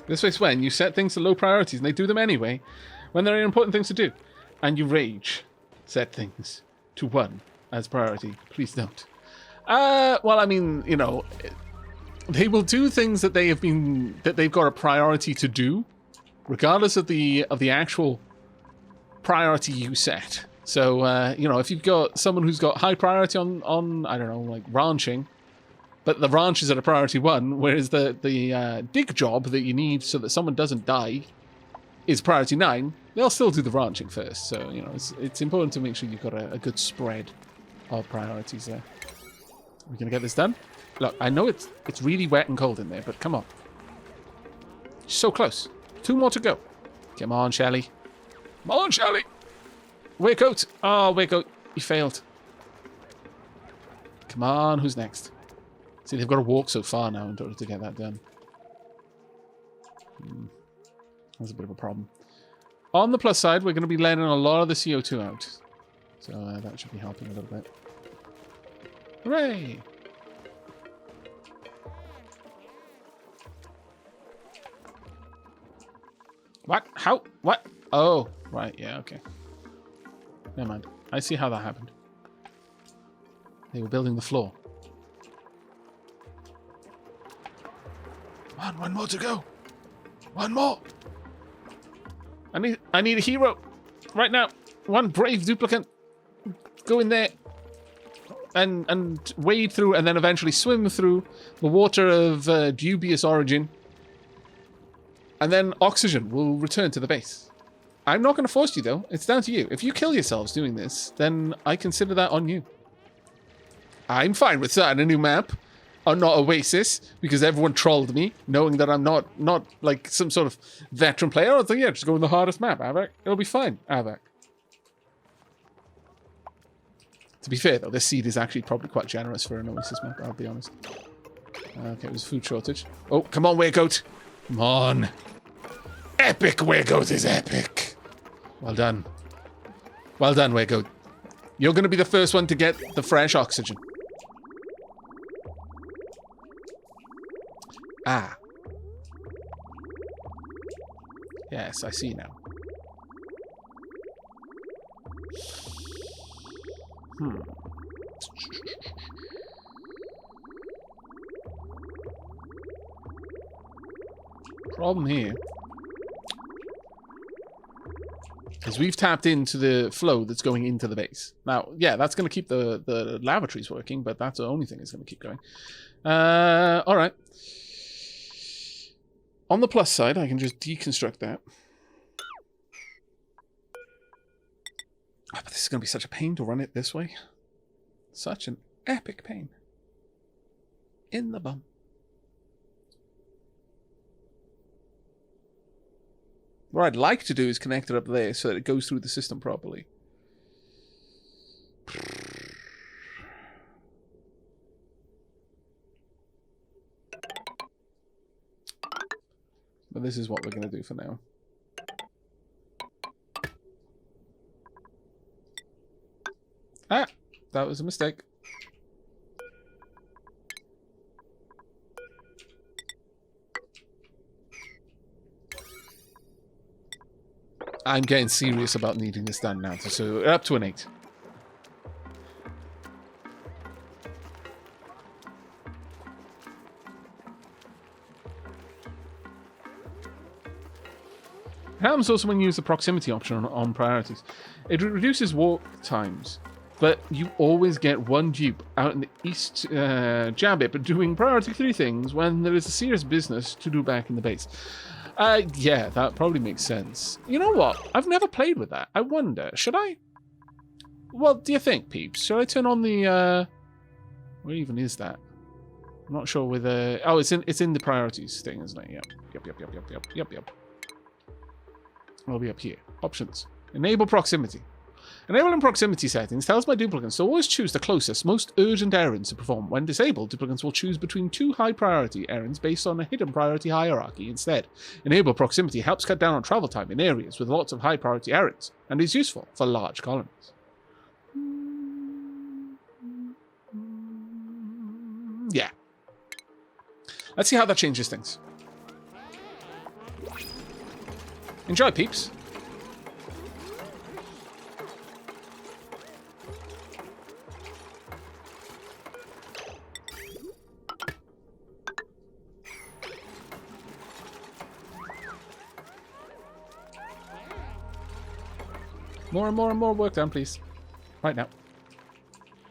This is when you set things to low priorities, and they do them anyway, when there are important things to do. And you rage. Set things to 1 as priority. Please don't. Well, I mean, you know, they will do things that they've got a priority to do, regardless of the actual priority you set. So, you know, if you've got someone who's got high priority on I don't know, like ranching, but the ranch is at a priority 1, whereas the dig job that you need so that someone doesn't die is priority 9, they'll still do the ranching first. So, you know, it's important to make sure you've got a good spread of priorities there. We're going to get this done. Look, I know it's really wet and cold in there, but come on. So close. 2 more to go. Come on, Shelley. Come on, Shelley. Wake out. Oh, wake out. You failed. Come on, who's next? See, they've got to walk so far now in order to get that done. That's a bit of a problem. On the plus side, we're going to be letting a lot of the CO2 out. So that should be helping a little bit. Hooray! What? How? What? Oh, right. Yeah, okay. Never mind. I see how that happened. They were building the floor. Come on, 1 more to go. 1 more. I need a hero right now. 1 brave duplicant. Go in there and wade through and then eventually swim through the water of dubious origin. And then oxygen will return to the base. I'm not going to force you, though. It's down to you. If you kill yourselves doing this, then I consider that on you. I'm fine with starting a new map on not Oasis, because everyone trolled me, knowing that I'm not like some sort of veteran player. I was like, yeah, just go in the hardest map, Aavak. It'll be fine, Aavak. To be fair, though, this seed is actually probably quite generous for an Oasis map, I'll be honest. Okay, it was food shortage. Oh, come on, Weregoat. Come on. Epic, Weregoat is epic. Well done. Well done, Weregoat. You're going to be the first one to get the fresh oxygen. Ah. Yes, I see now. Problem here is we've tapped into the flow that's going into the base. Now, yeah, that's going to keep the lavatories working, but that's the only thing that's going to keep going. All right. On the plus side, I can just deconstruct that. Oh, but this is going to be such a pain to run it this way. Such an epic pain. In the bum. What I'd like to do is connect it up there so that it goes through the system properly. But this is what we're going to do for now. Ah, that was a mistake. I'm getting serious about needing this done now, so up to an 8. It happens also when you use the proximity option on priorities. It reduces walk times, but you always get 1 dupe out in the east Jabit, but doing priority 3 things when there is a serious business to do back in the base. Yeah, that probably makes sense. You know what? I've never played with that. I wonder, should I? What do you think, peeps? Should I turn on the, where even is that? I'm not sure with the, oh, it's in the priorities thing, isn't it? Yep. It'll be up here. Options. Enable proximity. Enabling proximity settings tells my duplicants to always choose the closest, most urgent errands to perform. When disabled, duplicants will choose between 2 high-priority errands based on a hidden priority hierarchy instead. Enable proximity helps cut down on travel time in areas with lots of high-priority errands, and is useful for large colonies. Yeah. Let's see how that changes things. Enjoy, peeps. More and more and more work done, please. Right now.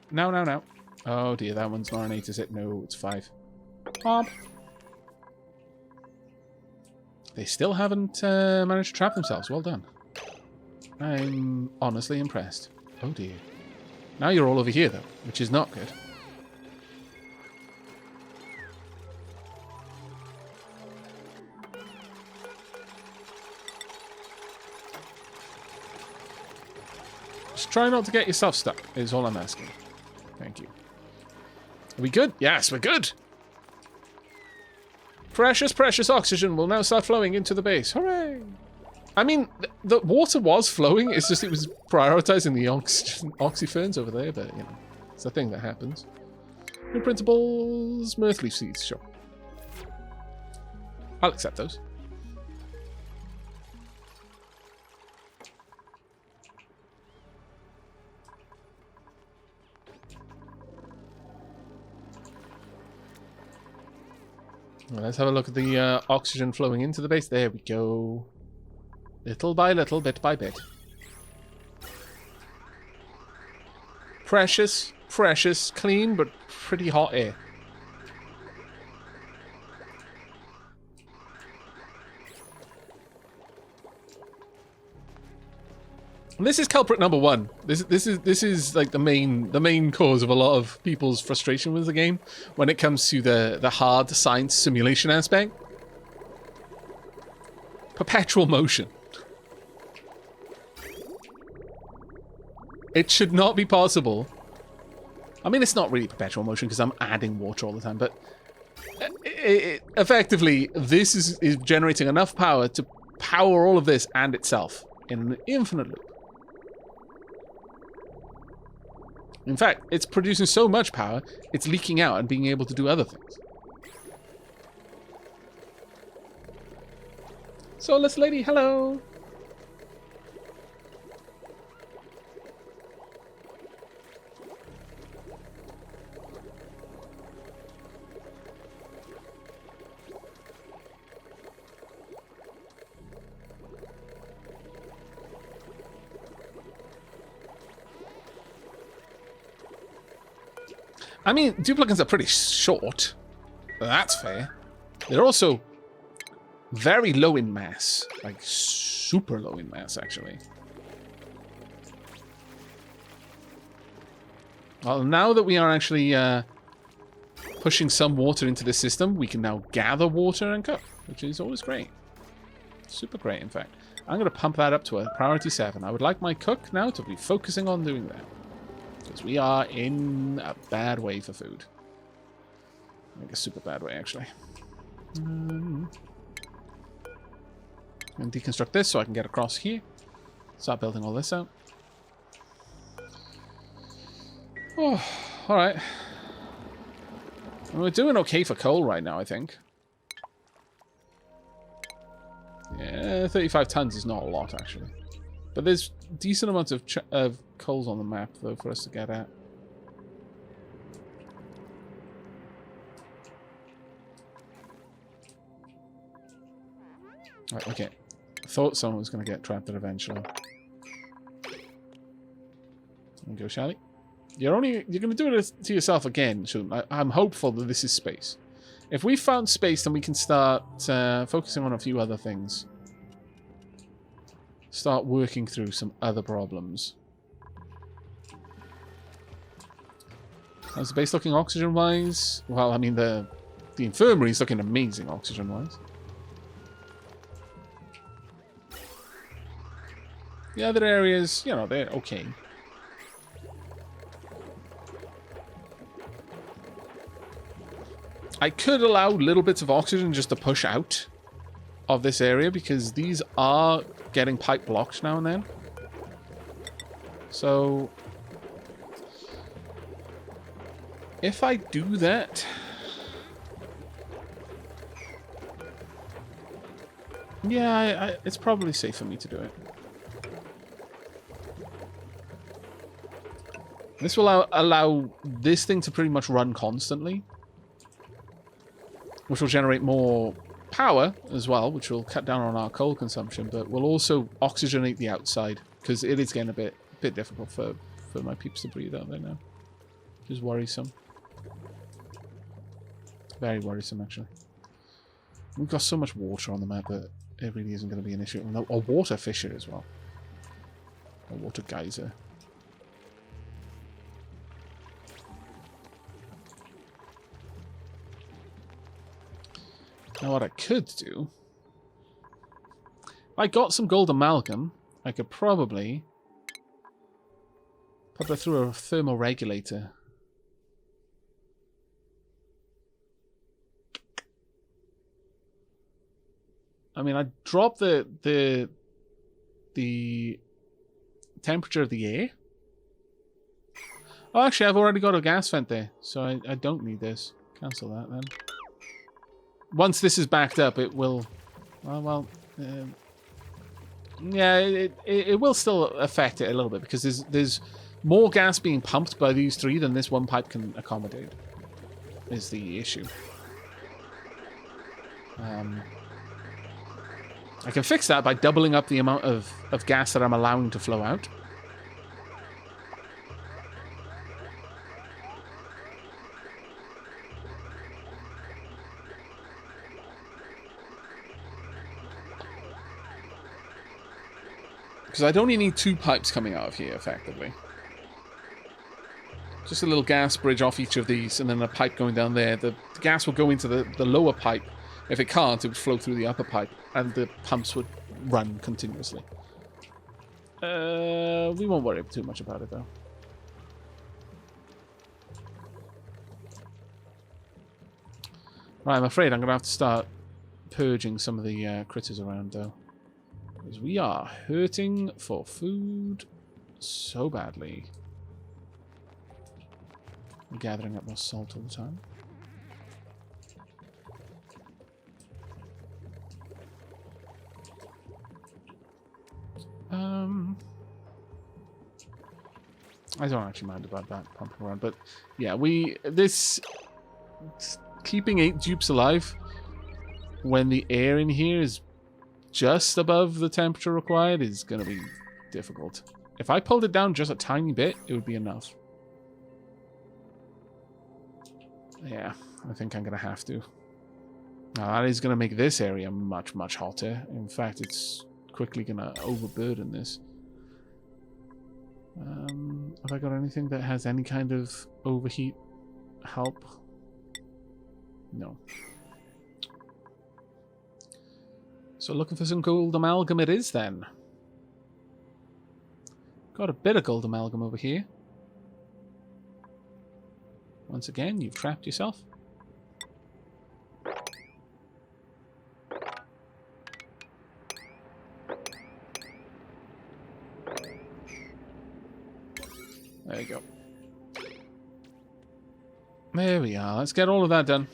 Now. Oh dear, that one's not an 8, is it? No, it's 5. Bob. They still haven't managed to trap themselves. Well done. I'm honestly impressed. Oh dear. Now you're all over here, though, which is not good. Just try not to get yourself stuck, is all I'm asking. Thank you. Are we good? Yes, we're good! Precious, precious oxygen will now start flowing into the base. Hooray! I mean, the water was flowing, it's just it was prioritizing the oxyferns over there, but, you know, it's a thing that happens. New principles, mirthleaf seeds, sure. I'll accept those. Well, let's have a look at the oxygen flowing into the base. There we go. Little by little, bit by bit. Precious, precious, clean, but pretty hot air. And this is culprit number 1. This is like the main cause of a lot of people's frustration with the game when it comes to the hard science simulation aspect. Perpetual motion. It should not be possible. I mean, it's not really perpetual motion because I'm adding water all the time, but effectively, this is generating enough power to power all of this and itself in an infinite loop. In fact, it's producing so much power, it's leaking out and being able to do other things. Soulless lady, hello! I mean, duplicants are pretty short. That's fair. They're also very low in mass. Like, super low in mass, actually. Well, now that we are actually pushing some water into the system, we can now gather water and cook, which is always great. Super great, in fact. I'm going to pump that up to a priority 7. I would like my cook now to be focusing on doing that. Because we are in a bad way for food. Like a super bad way, actually. And deconstruct this so I can get across here. Start building all this out. Oh, alright. We're doing okay for coal right now, I think. Yeah, 35 tons is not a lot, actually. But there's decent amounts of coals on the map, though, for us to get at. Right, okay. I thought someone was going to get trapped there eventually. And go, shall we? You're going to do it to yourself again soon. I'm hopeful that this is space. If we found space, then we can start focusing on a few other things. Start working through some other problems. How's the base looking oxygen-wise? Well, I mean, the infirmary is looking amazing oxygen-wise. The other areas, you know, they're okay. I could allow little bits of oxygen just to push out of this area because these are getting pipe blocked now and then. So if I do that, Yeah, it's probably safe for me to do it. This will allow this thing to pretty much run constantly, which will generate more power as well, which will cut down on our coal consumption, but will also oxygenate the outside, because it is getting a bit difficult for my peeps to breathe out there now. Which is worrisome. Very worrisome, actually. We've got so much water on the map that it really isn't going to be an issue. No, a water fissure as well. A water geyser. Now what I could do... If I got some gold amalgam, I could probably put that through a thermoregulator. I mean, I'd drop the temperature of the air. Oh, actually, I've already got a gas vent there, so I don't need this. Cancel that, then. Once this is backed up, it will... yeah, it will still affect it a little bit, because there's more gas being pumped by these three than this one pipe can accommodate, is the issue. I can fix that by doubling up the amount of gas that I'm allowing to flow out. Because I'd only need 2 pipes coming out of here, effectively. Just a little gas bridge off each of these, and then a pipe going down there. The gas will go into the lower pipe. If it can't, it would flow through the upper pipe, and the pumps would run continuously. We won't worry too much about it, though. Right, I'm afraid I'm going to have to start purging some of the critters around, though. Because we are hurting for food so badly. I'm gathering up more salt all the time. I don't actually mind about that pumping around, but yeah, keeping 8 dupes alive when the air in here is just above the temperature required is going to be difficult. If I pulled it down just a tiny bit, it would be enough. Yeah, I think I'm going to have to. Now, that is going to make this area much, much hotter. In fact, it's quickly going to overburden this. Have I got anything that has any kind of overheat help? No. So looking for some gold amalgam it is then. Got a bit of gold amalgam over here. Once again, you've trapped yourself. There you go. There we are. Let's get all of that done.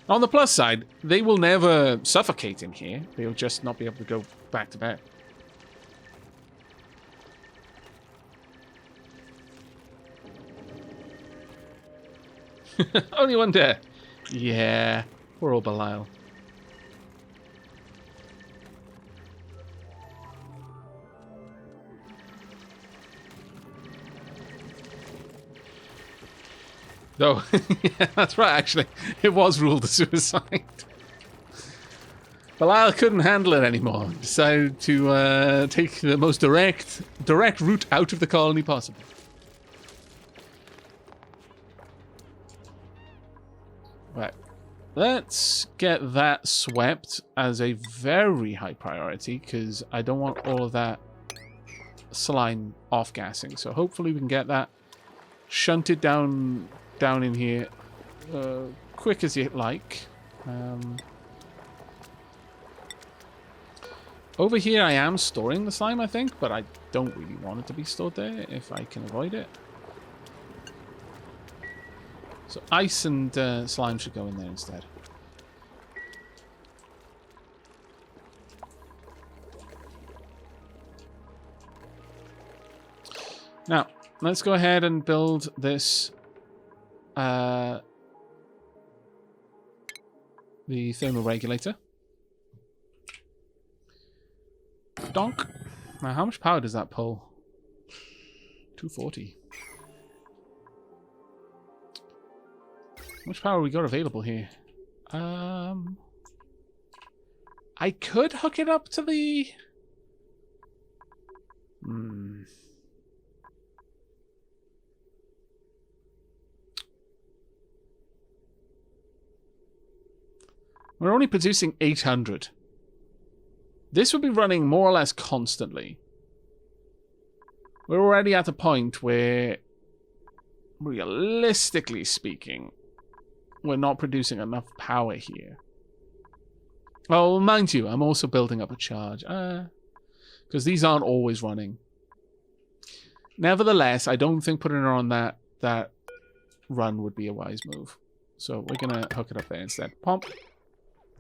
On the plus side, they will never suffocate in here. They'll just not be able to go back to bed. Only one death. Yeah. Poor old Belial. Oh, yeah, that's right, actually. It was ruled a suicide. Belial couldn't handle it anymore. Decided to take the most direct route out of the colony possible. Right. Let's get that swept as a very high priority, because I don't want all of that slime off-gassing. So hopefully we can get that shunted down in here quick as you like. Over here I am storing the slime, I think, but I don't really want it to be stored there if I can avoid it. So ice and slime should go in there instead. Now, let's go ahead and build this... the thermal regulator. Donk. Now, how much power does that pull? 240. How much power we got available here? I could hook it up to the... We're only producing 800. This would be running more or less constantly. We're already at a point where, realistically speaking, we're not producing enough power here. Oh, mind you, I'm also building up a charge. Because these aren't always running. Nevertheless, I don't think putting her on that run would be a wise move. So we're going to hook it up there instead. Pomp.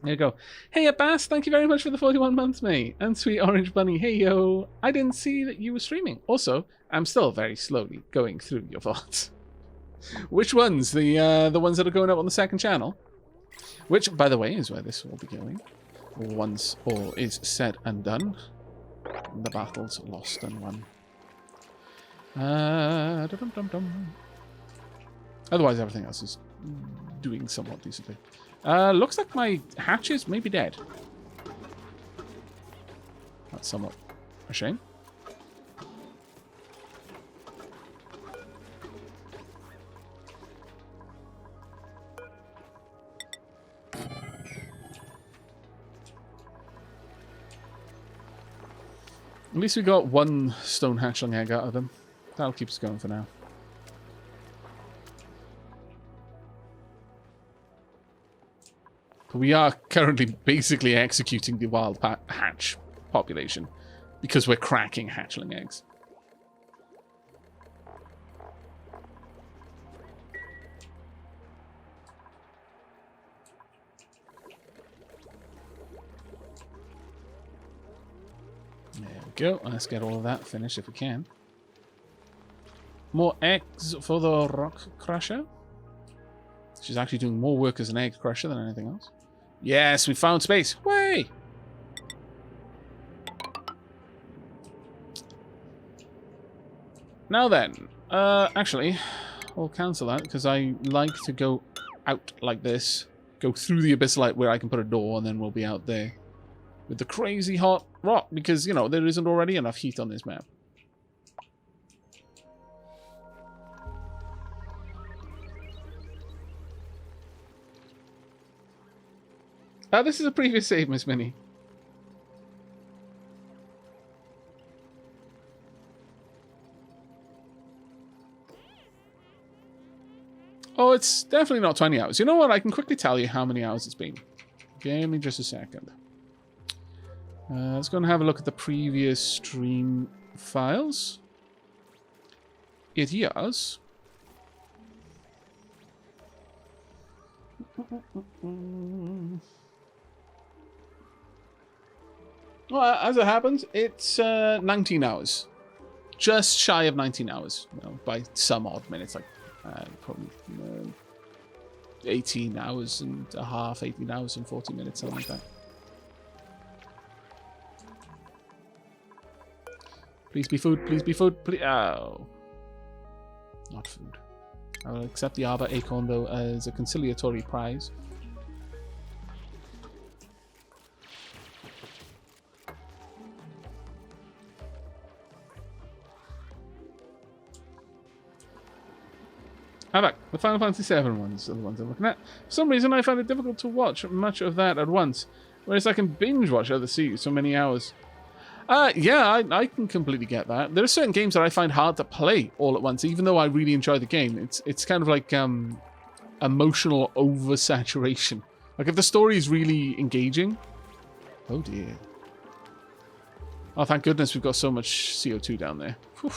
There you go. Hey, Abbas, thank you very much for the 41 months, mate. And Sweet Orange Bunny, hey, yo. I didn't see that you were streaming. Also, I'm still very slowly going through your thoughts. Which ones? The ones that are going up on the second channel? Which, by the way, is where this will be going. Once all is said and done. The battle's lost and won. Otherwise, everything else is doing somewhat decently. Looks like my hatches may be dead. That's somewhat a shame. At least we got one stone hatchling egg out of them. That'll keep us going for now. But we are currently basically executing the wild hatch population because we're cracking hatchling eggs. There we go. Let's get all of that finished if we can. More eggs for the rock crusher. She's actually doing more work as an egg crusher than anything else. Yes, we found space. Way! Now then, actually, we'll cancel that because I like to go out like this. Go through the abyssal where I can put a door and then we'll be out there with the crazy hot rock because, you know, there isn't already enough heat on this map. This is a previous save, Miss Minnie. Oh, it's definitely not 20 hours. You know what? I can quickly tell you how many hours it's been. Give me just a second. Let's go and have a look at the previous stream files. It is... Well, as it happens, it's 19 hours. Just shy of 19 hours. You know, by some odd minutes, like probably 18 hours and a half, 18 hours and 40 minutes, something like that. Please be food, please be food, please. Oh. Not food. I will accept the Arbor Acorn, though, as a conciliatory prize. Aavak, the Final Fantasy VII ones are the ones I'm looking at. For some reason, I find it difficult to watch much of that at once, whereas I can binge watch other series so many hours. Yeah, I can completely get that. There are certain games that I find hard to play all at once, even though I really enjoy the game. It's kind of like emotional oversaturation. Like if the story is really engaging. Oh dear. Oh, thank goodness we've got so much CO2 down there. Whew,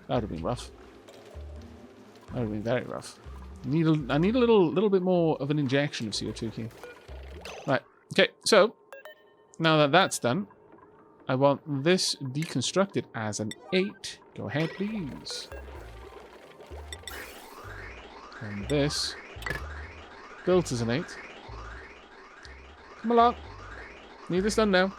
that would have been rough. That would have been very rough. I need a little bit more of an injection of CO2 here. Right. Okay. So now that that's done, I want this deconstructed as an 8 Go ahead, please. And this. Built as an 8. Come along. Need this done now.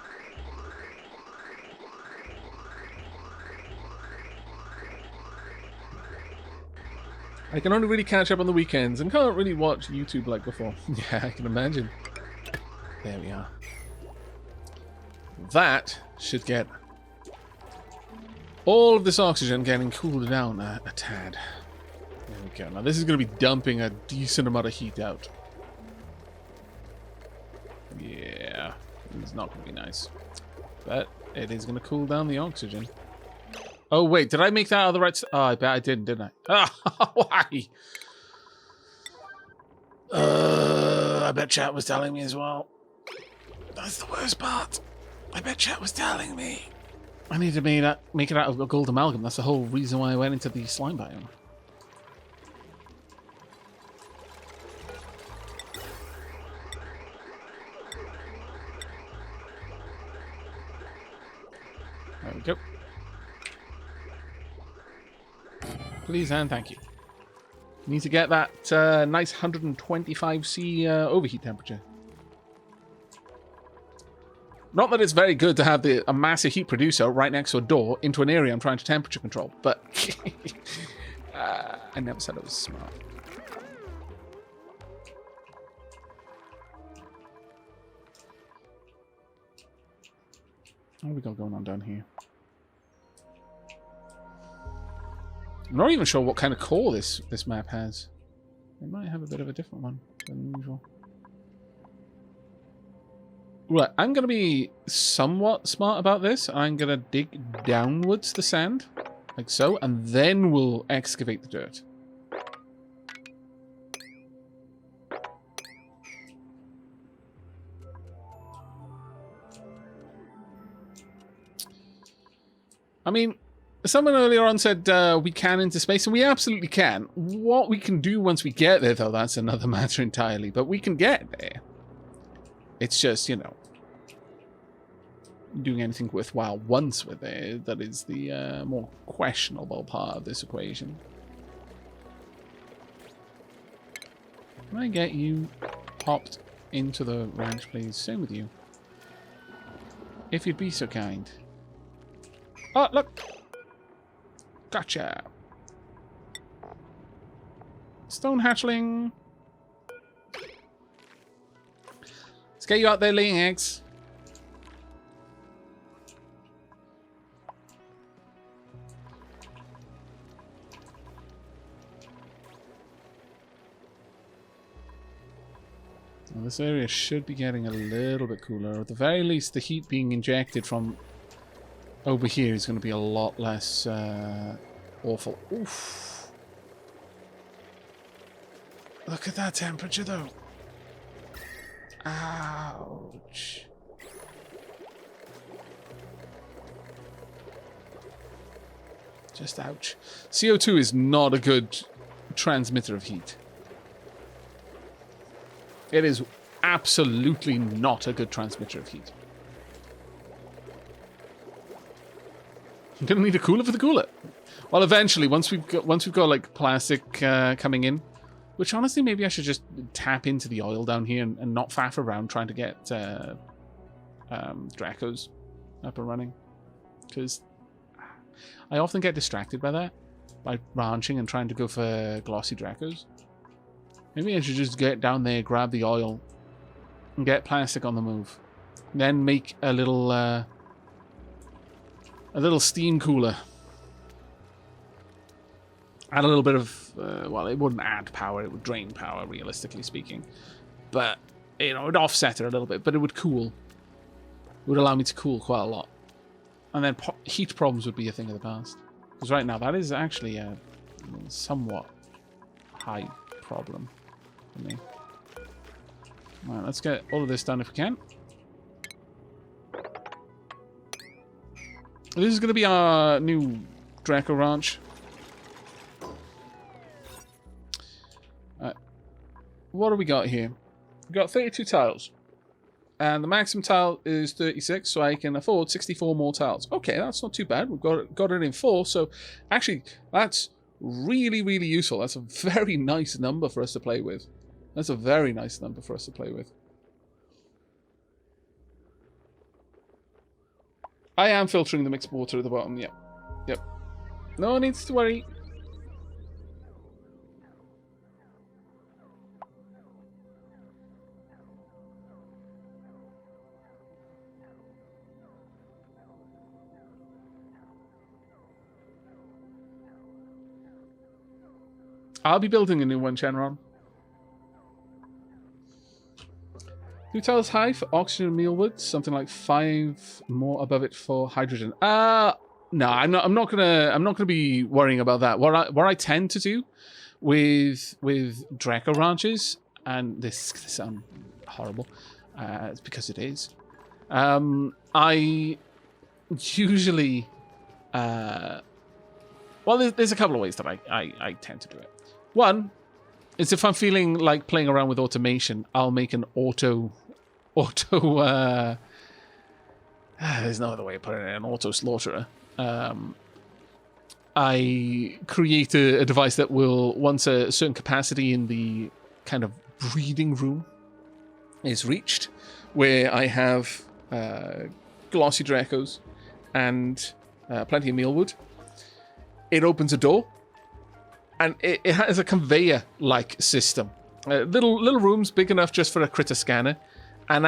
I can only really catch up on the weekends and can't really watch YouTube like before. Yeah, I can imagine. There we are. That should get all of this oxygen getting cooled down a tad. There we go. Now this is going to be dumping a decent amount of heat out. Yeah, it's not going to be nice. But it is going to cool down the oxygen. Oh, wait, did I make that out of the right... Oh, I bet I didn't I? Ah, why? I bet chat was telling me as well. That's the worst part. I bet chat was telling me. I need to make it out of a gold amalgam. That's the whole reason why I went into the slime biome. There we go. Please and thank you. Need to get that nice 125°C overheat temperature. Not that it's very good to have a massive heat producer right next to a door into an area I'm trying to temperature control, but I never said it was smart. What have we got going on down here? I'm not even sure what kind of core this map has. It might have a bit of a different one than usual. Right, I'm going to be somewhat smart about this. I'm going to dig downwards the sand, like so, and then we'll excavate the dirt. I mean... Someone earlier on said we can into space, and we absolutely can. What we can do once we get there, though, that's another matter entirely. But we can get there. It's just, you know, doing anything worthwhile once we're there that is the more questionable part of this equation. Can I get you popped into the ranch, please? Same with you. If you'd be so kind. Oh, look! Gotcha. Stone hatchling. Let's get you out there laying eggs. Well, this area should be getting a little bit cooler. At the very least, the heat being injected from over here is going to be a lot less awful. Oof. Look at that temperature, though. Ouch. Just ouch. CO2 is not a good transmitter of heat. It is absolutely not a good transmitter of heat. I'm gonna need a cooler for the cooler. Well, eventually, once we've got like plastic coming in, which honestly maybe I should just tap into the oil down here and not faff around trying to get Dracos up and running, because I often get distracted by that, by ranching and trying to go for glossy Dracos. Maybe I should just get down there, grab the oil, and get plastic on the move, then make a little steam cooler. Add a little bit of, well, it wouldn't add power, it would drain power, realistically speaking. But, you know, it would offset it a little bit, but it would cool. It would allow me to cool quite a lot. And then heat problems would be a thing of the past. Because right now, that is actually a somewhat high problem for me. Alright, let's get all of this done if we can. This is going to be our new Draco Ranch. What do we got here? We've got 32 tiles. And the maximum tile is 36, so I can afford 64 more tiles. Okay, that's not too bad. We've got it in 4, so actually, that's really, really useful. That's a very nice number for us to play with. That's a very nice number for us to play with. I am filtering the mixed water at the bottom, yep. Yep. No needs to worry. I'll be building a new one, Shenron. 2 tiles high for oxygen and mealwood, something like 5 more above it for hydrogen. No, I'm not gonna be worrying about that. What I tend to do with Draco ranches, and this is gonna sound horrible, it's because it is. I usually well, there's a couple of ways that I tend to do it. One is if I'm feeling like playing around with automation, I'll make an auto there's no other way of putting it, an auto slaughterer. I create a device that will, once a certain capacity in the kind of breeding room is reached, where I have glossy Dracos and plenty of mealwood, it opens a door. And it has a conveyor-like system. Little rooms big enough just for a critter scanner. And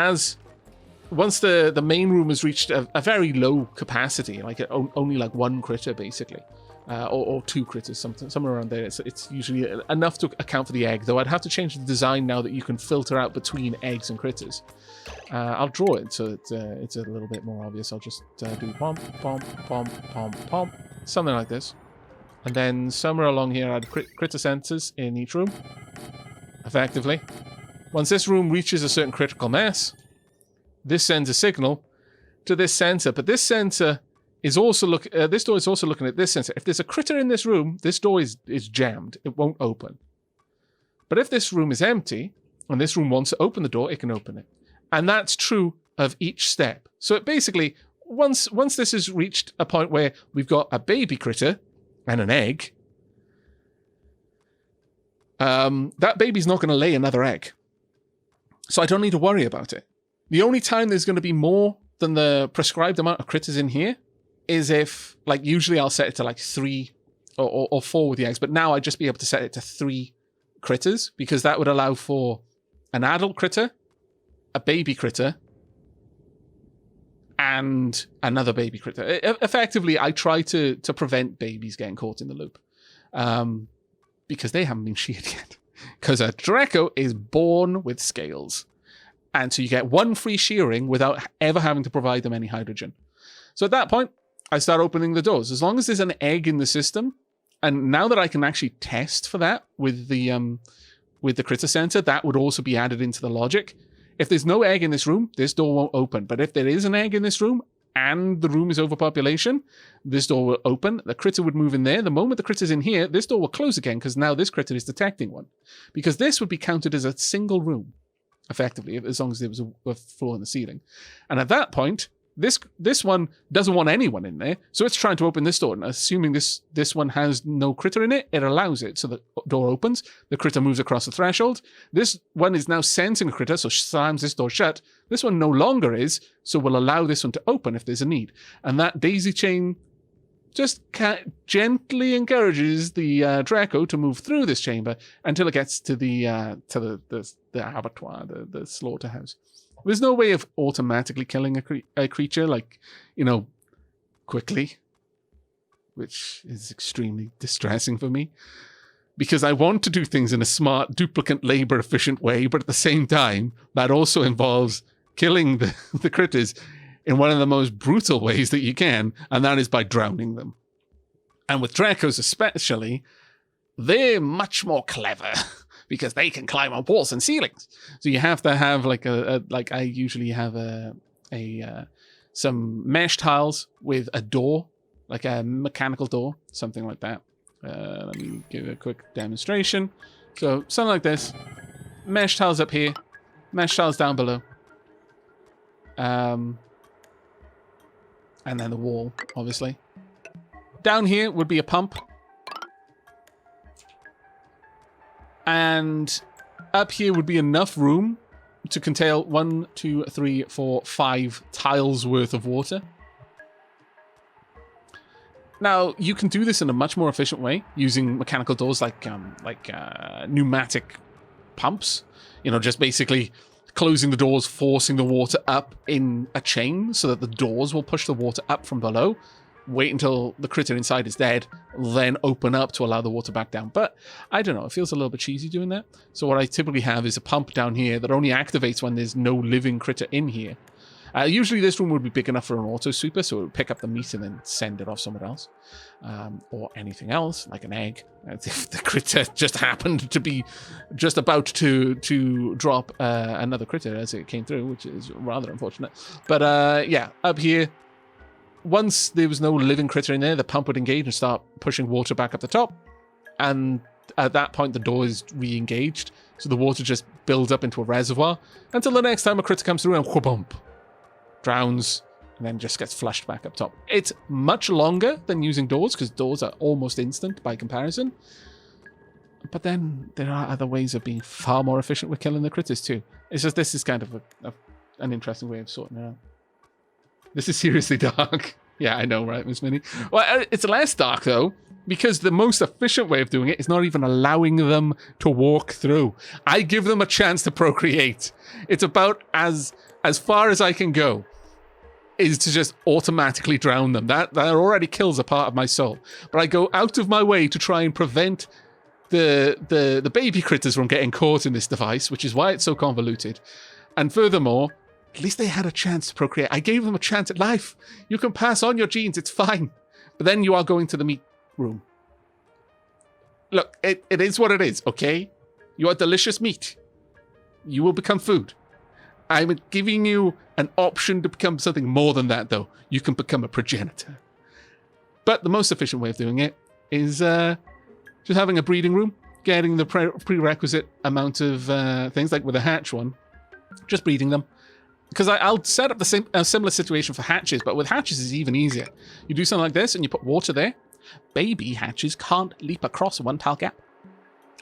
once the main room has reached a very low capacity, like only like 1 critter basically, or 2 critters, somewhere around there. It's usually enough to account for the egg. Though I'd have to change the design now that you can filter out between eggs and critters. I'll draw it so it's a little bit more obvious. I'll just do pomp, pomp, pomp, pomp, pomp, something like this. And then somewhere along here, I add critter sensors in each room, effectively. Once this room reaches a certain critical mass, this sends a signal to this sensor. But this sensor is also this door is also looking at this sensor. If there's a critter in this room, this door is jammed. It won't open. But if this room is empty, and this room wants to open the door, it can open it. And that's true of each step. So it basically, once this has reached a point where we've got a baby critter and an egg, that baby's not going to lay another egg. So I don't need to worry about it. The only time there's going to be more than the prescribed amount of critters in here is if, like, usually I'll set it to like 3 or 4 with the eggs, but now I'd just be able to set it to 3 critters, because that would allow for an adult critter, a baby critter, and another baby critter. Effectively, I try to prevent babies getting caught in the loop. Because they haven't been sheared yet. Because a Draco is born with scales. And so you get 1 free shearing without ever having to provide them any hydrogen. So at that point, I start opening the doors. As long as there's an egg in the system, and now that I can actually test for that with the critter sensor, that would also be added into the logic. If there's no egg in this room, this door won't open. But if there is an egg in this room and the room is overpopulation, this door will open. The critter would move in there. The moment the critter's in here, this door will close again, because now this critter is detecting one. Because this would be counted as a single room, effectively, as long as there was a floor in the ceiling. And at that point, this one doesn't want anyone in there, so it's trying to open this door. And assuming this one has no critter in it, it allows it. So the door opens, the critter moves across the threshold. This one is now sensing a critter, so slams this door shut. This one no longer is, so we'll allow this one to open if there's a need. And that daisy chain just gently encourages the Draco to move through this chamber until it gets to the abattoir, the slaughterhouse. There's no way of automatically killing a creature, like, quickly, which is extremely distressing for me, because I want to do things in a smart, duplicant, labor-efficient way, but at the same time, that also involves killing the critters in one of the most brutal ways that you can, and that is by drowning them. And with Dracos especially, they're much more clever, because they can climb on walls and ceilings. So you have to have like I usually have some mesh tiles with a door, like a mechanical door, something like that. Let me give a quick demonstration. So something like this. Mesh tiles up here, mesh tiles down below. And then the wall, obviously. Down here would be a pump. And up here would be enough room to contain 1, 2, 3, 4, 5 tiles worth of water. Now, you can do this in a much more efficient way using mechanical doors like pneumatic pumps. You know, just basically closing the doors, forcing the water up in a chain so that the doors will push the water up from below. Wait until the critter inside is dead, then open up to allow the water back down. But I don't know, it feels a little bit cheesy doing that. So what I typically have is a pump down here that only activates when there's no living critter in here. Usually this room would be big enough for an auto sweeper, so it would pick up the meat and then send it off somewhere else. Or anything else, like an egg. If the critter just happened to be just about to drop another critter as it came through, which is rather unfortunate. But yeah, up here, once there was no living critter in there, the pump would engage and start pushing water back up the top. And at that point, the door is re-engaged. So the water just builds up into a reservoir until the next time a critter comes through and whoop-bump, drowns, and then just gets flushed back up top. It's much longer than using doors, because doors are almost instant by comparison. But then there are other ways of being far more efficient with killing the critters too. It's just this is kind of an interesting way of sorting it out. This is seriously dark. Yeah, I know, right, Miss Minnie? Well, it's less dark, though, because the most efficient way of doing it is not even allowing them to walk through. I give them a chance to procreate. It's about as far as I can go, is to just automatically drown them. That already kills a part of my soul. But I go out of my way to try and prevent the baby critters from getting caught in this device, which is why it's so convoluted. And furthermore, at least they had a chance to procreate. I gave them a chance at life. You can pass on your genes, it's fine. But then you are going to the meat room. Look, it is what it is, okay? You are delicious meat. You will become food. I'm giving you an option to become something more than that, though. You can become a progenitor. But the most efficient way of doing it is just having a breeding room, getting the prerequisite amount of things, like with a hatch one, just breeding them. Because I'll set up a similar situation for hatches, but with hatches it's even easier. You do something like this and you put water there. Baby hatches can't leap across a 1 tile gap.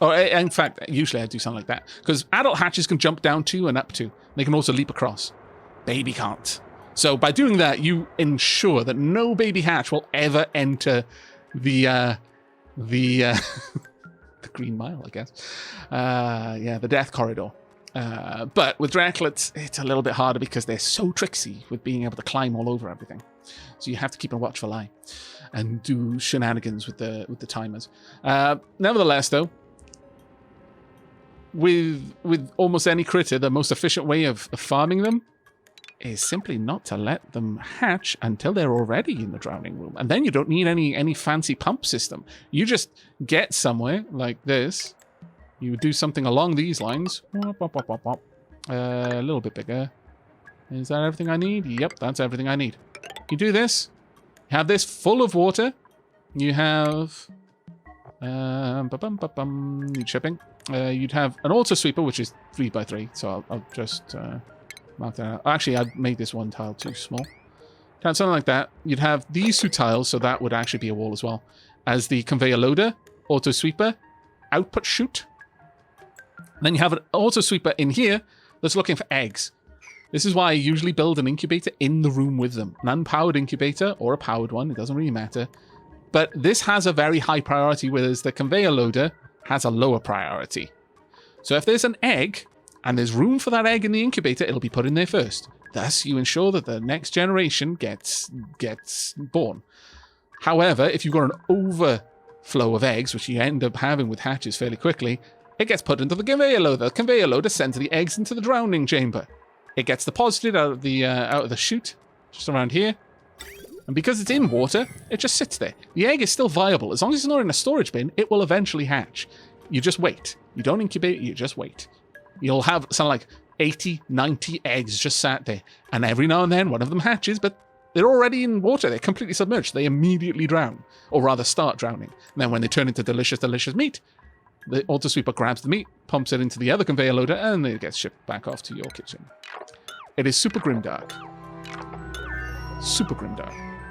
Or in fact, usually I do something like that. Because adult hatches can jump down 2 and up 2. They can also leap across. Baby can't. So by doing that, you ensure that no baby hatch will ever enter the the Green Mile, I guess. Yeah, the death corridor. But with Draclets, it's a little bit harder because they're so tricksy with being able to climb all over everything. So you have to keep a watchful eye and do shenanigans with the timers. Nevertheless, though, with almost any critter, the most efficient way of farming them is simply not to let them hatch until they're already in the drowning room. And then you don't need any fancy pump system. You just get somewhere like this. You do something along these lines. A little bit bigger. Is that everything I need? Yep, that's everything I need. You do this. You have this full of water. You have... need shipping. You'd have an auto sweeper, which is 3x3. So I'll just mark that out. Actually, I'd made this 1 tile too small. Something like that. You'd have these 2 tiles, so that would actually be a wall as well. As the conveyor loader, auto sweeper, output chute. Then you have an auto sweeper in here that's looking for eggs. This is why I usually build an incubator in the room with them. An unpowered incubator or a powered one, it doesn't really matter. But this has a very high priority, whereas the conveyor loader has a lower priority. So if there's an egg, and there's room for that egg in the incubator, it'll be put in there first. Thus, you ensure that the next generation gets born. However, if you've got an overflow of eggs, which you end up having with hatches fairly quickly, it gets put into the conveyor loader. The conveyor loader sends the eggs into the drowning chamber. It gets deposited out of the chute, just around here. And because it's in water, it just sits there. The egg is still viable. As long as it's not in a storage bin, it will eventually hatch. You just wait. You don't incubate, you just wait. You'll have something like 80, 90 eggs just sat there. And every now and then, one of them hatches, but they're already in water. They're completely submerged. They immediately drown, or rather start drowning. And then when they turn into delicious, delicious meat, the auto sweeper grabs the meat, pumps it into the other conveyor loader, and it gets shipped back off to your kitchen. It is super grimdark. Super grimdark.